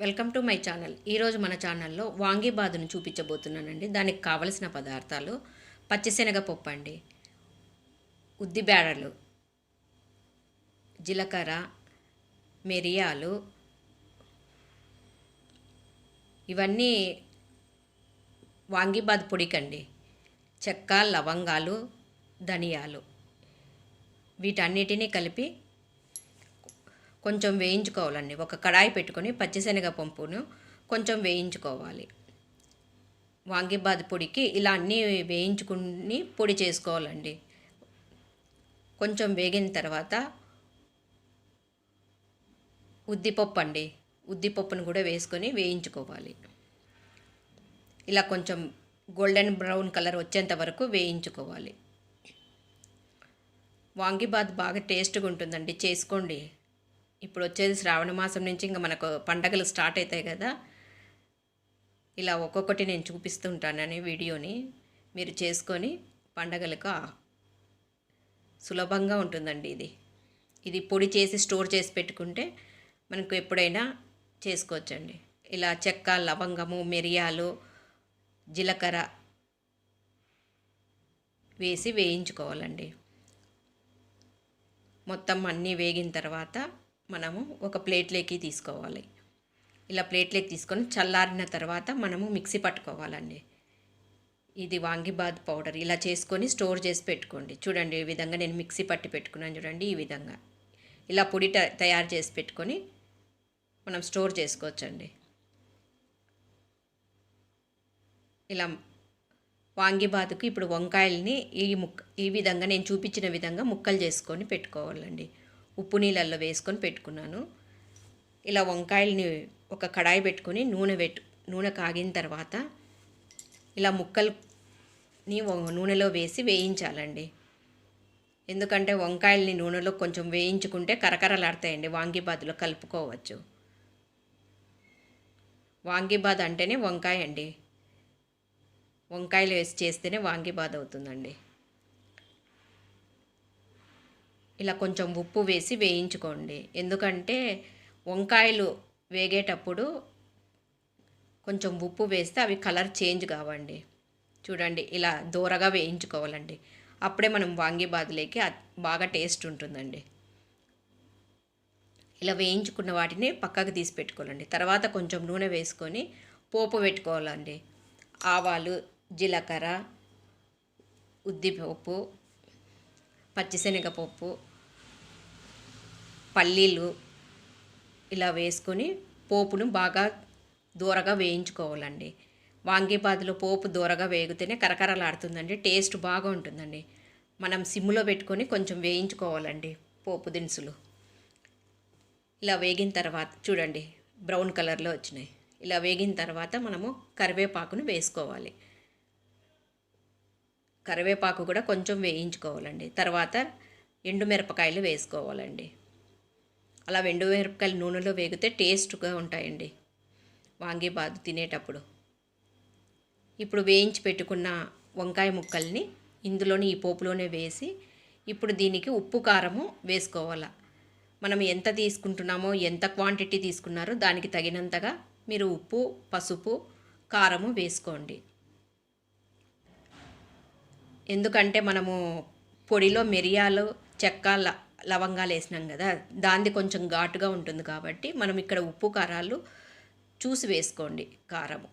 Welcome to my channel. ఈరోజు మన ఛానల్లో వాంగీబాదును చూపించబోతున్నానండి. దానికి కావలసిన పదార్థాలు పచ్చిశనగపప్పు అండి, ఉద్దిబేడలు, జీలకర్ర, మిరియాలు, ఇవన్నీ వాంగీబాద్ పొడికండి. చెక్క, లవంగాలు, ధనియాలు, వీటన్నిటినీ కలిపి కొంచెం వేయించుకోవాలండి. ఒక కడాయి పెట్టుకొని పచ్చిశనగపప్పును కొంచెం వేయించుకోవాలి. వాంగీబాద్ పొడికి ఇలా అన్నీ వేయించుకుని పొడి చేసుకోవాలండి. కొంచెం వేగిన తర్వాత ఉద్దిపప్పు అండి, ఉద్దిపప్పును కూడా వేసుకొని వేయించుకోవాలి. ఇలా కొంచెం గోల్డెన్ బ్రౌన్ కలర్ వచ్చేంత వరకు వేయించుకోవాలి. వాంగీబాద్ బాగా టేస్ట్గా ఉంటుందండి, చేసుకోండి. ఇప్పుడు వచ్చేది శ్రావణ మాసం నుంచి ఇంకా మనకు పండగలు స్టార్ట్ అవుతాయి కదా. ఇలా ఒక్కొక్కటి నేను చూపిస్తూ ఉంటానని వీడియోని మీరు చేసుకొని పండగలకు సులభంగా ఉంటుందండి. ఇది పొడి చేసి స్టోర్ చేసి పెట్టుకుంటే మనకు ఎప్పుడైనా చేసుకోవచ్చండి. ఇలా చెక్క, లవంగము, మిరియాలు, జీలకర్ర వేసి వేయించుకోవాలండి. మొత్తం అన్నీ వేగిన తర్వాత మనము ఒక ప్లేట్లోకి తీసుకోవాలి. ఇలా ప్లేట్లోకి తీసుకొని చల్లారిన తర్వాత మనము మిక్సీ పట్టుకోవాలండి. ఇది వాంగీబాద్ పౌడర్ ఇలా చేసుకొని స్టోర్ చేసి పెట్టుకోండి. చూడండి, ఈ విధంగా నేను మిక్సీ పట్టి పెట్టుకున్నాను చూడండి. ఈ విధంగా ఇలా పొడి తయారు చేసి పెట్టుకొని మనం స్టోర్ చేసుకోవచ్చండి. ఇలా వాంగీబాదుకు ఇప్పుడు వంకాయల్ని ఈ విధంగా నేను చూపించిన విధంగా ముక్కలు చేసుకొని పెట్టుకోవాలండి. ఉప్పు నీళ్ళల్లో వేసుకొని పెట్టుకున్నాను. ఇలా వంకాయల్ని ఒక కడాయి పెట్టుకొని నూనె కాగిన తర్వాత ఇలా ముక్కల్ని నూనెలో వేసి వేయించాలండి. ఎందుకంటే వంకాయల్ని నూనెలో కొంచెం వేయించుకుంటే కరకరలాడతాయండి. వాంగీబాద్లో కలుపుకోవచ్చు. వాంగీబాద్ అంటేనే వంకాయ అండి. వంకాయలు వేసి చేస్తేనే వాంగీబాద్ అవుతుందండి. ఇలా కొంచెం ఉప్పు వేసి వేయించుకోండి. ఎందుకంటే వంకాయలు వేగేటప్పుడు కొంచెం ఉప్పు వేస్తే అవి కలర్ చేంజ్ కావండి. చూడండి, ఇలా దూరగా వేయించుకోవాలండి. అప్పుడే మనం వాంగీబాద్లోకి బాగా టేస్ట్ ఉంటుందండి. ఇలా వేయించుకున్న వాటిని పక్కకు తీసి పెట్టుకోవాలండి. తర్వాత కొంచెం నూనె వేసుకొని పోపు పెట్టుకోవాలండి. ఆవాలు, జీలకర్ర, ఉద్దిపప్పు, పచ్చిశనగపప్పు, పల్లీలు ఇలా వేసుకొని పోపును బాగా దూరగా వేయించుకోవాలండి. వాంగీబాద్లో పోపు దూరగా వేగితేనే కరకరలాడుతుందండి, టేస్ట్ బాగా ఉంటుందండి. మనం సిమ్లో పెట్టుకొని కొంచెం వేయించుకోవాలండి పోపు దినుసులు. ఇలా వేగిన తర్వాత చూడండి, బ్రౌన్ కలర్లో వచ్చినాయి. ఇలా వేగిన తర్వాత మనము కరివేపాకును వేసుకోవాలి. కరివేపాకు కూడా కొంచెం వేయించుకోవాలండి. తర్వాత ఎండుమిరపకాయలు వేసుకోవాలండి. అలా ఎండుమిరపకాయలు నూనెలో వేగితే టేస్ట్గా ఉంటాయండి వాంగీబాద్ తినేటప్పుడు. ఇప్పుడు వేయించి పెట్టుకున్న వంకాయ ముక్కల్ని ఇందులోని ఈ పోపులోనే వేసి ఇప్పుడు దీనికి ఉప్పు, కారము వేసుకోవాలి. మనం ఎంత తీసుకుంటున్నామో, ఎంత క్వాంటిటీ తీసుకున్నారో దానికి తగినంతగా మీరు ఉప్పు, పసుపు, కారము వేసుకోండి. ఎందుకంటే మనము పొడిలో మిరియాలు, చెక్క, లవంగాలు వేసినాం కదా, దాన్ని కొంచెం ఘాటుగా ఉంటుంది కాబట్టి మనం ఇక్కడ ఉప్పు, కారాలు చూసి వేసుకోండి. కారము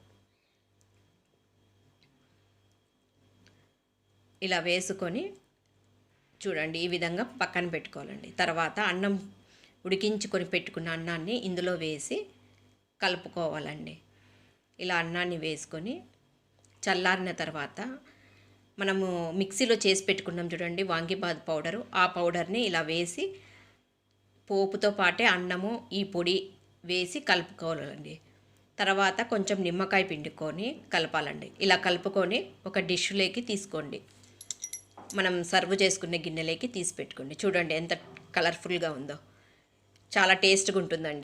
ఇలా వేసుకొని చూడండి, ఈ విధంగా పక్కన పెట్టుకోవాలండి. తర్వాత అన్నం ఉడికించుకొని పెట్టుకున్న అన్నాన్ని ఇందులో వేసి కలుపుకోవాలండి. ఇలా అన్నాన్ని వేసుకొని చల్లారిన తర్వాత మనము మిక్సీలో చేసి పెట్టుకున్నాం చూడండి వాంగీబాద్ పౌడరు, ఆ పౌడర్ని ఇలా వేసి పోపుతో పాటే అన్నము, ఈ పొడి వేసి కలుపుకోవాలండి. తర్వాత కొంచెం నిమ్మకాయ పిండుకొని కలపాలండి. ఇలా కలుపుకొని ఒక డిష్లోకి తీసుకోండి. మనం సర్వ్ చేసుకునే గిన్నెలోకి తీసి పెట్టుకోండి. చూడండి ఎంత కలర్ఫుల్గా ఉందో, చాలా టేస్ట్గా ఉంటుందండి.